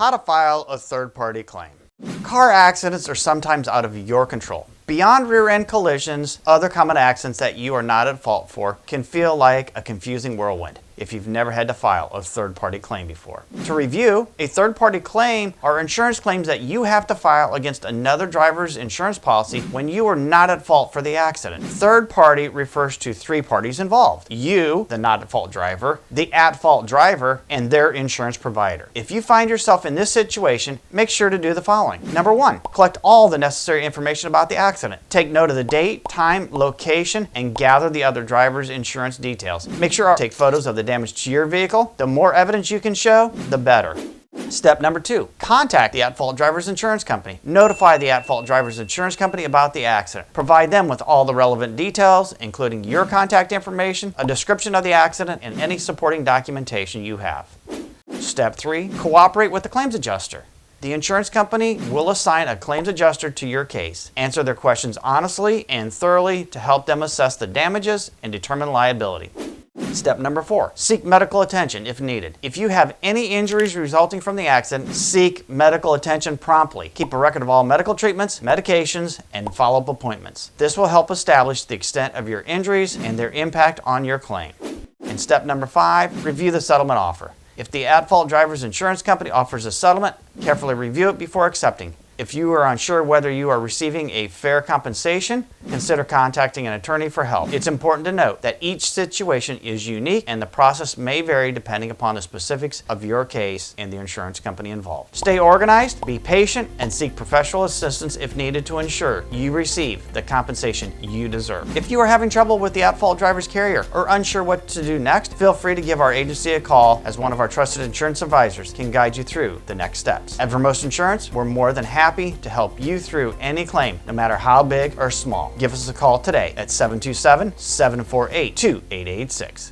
How to file a third-party claim. Car accidents are sometimes out of your control. Beyond rear-end collisions, other common accidents that you are not at fault for can feel like a confusing whirlwind if you've never had to file a third-party claim before. To review, a third-party claim are insurance claims that you have to file against another driver's insurance policy when you are not at fault for the accident. Third party refers to three parties involved: you, the not-at-fault driver, the at-fault driver, and their insurance provider. If you find yourself in this situation, make sure to do the following. Number one, collect all the necessary information about the accident. Take note of the date, time, location, and gather the other driver's insurance details. Make sure to take photos of the damage to your vehicle. The more evidence you can show, the better. Step number two, contact the at-fault driver's insurance company. Notify the at-fault driver's insurance company about the accident. Provide them with all the relevant details, including your contact information, a description of the accident, and any supporting documentation you have. Step three, cooperate with the claims adjuster. The insurance company will assign a claims adjuster to your case. Answer their questions honestly and thoroughly to help them assess the damages and determine liability. Step number four, seek medical attention if needed. If you have any injuries resulting from the accident, seek medical attention promptly. Keep a record of all medical treatments, medications, and follow-up appointments. This will help establish the extent of your injuries and their impact on your claim. And step number five, review the settlement offer. If the at-fault driver's insurance company offers a settlement, carefully review it before accepting. If you are unsure whether you are receiving a fair compensation, consider contacting an attorney for help. It's important to note that each situation is unique and the process may vary depending upon the specifics of your case and the insurance company involved. Stay organized, be patient, and seek professional assistance if needed to ensure you receive the compensation you deserve. If you are having trouble with the at-fault driver's carrier or unsure what to do next, feel free to give our agency a call, as one of our trusted insurance advisors can guide you through the next steps. At Vermost Insurance, we're more than happy to help you through any claim, no matter how big or small. Give us a call today at 727-748-2886.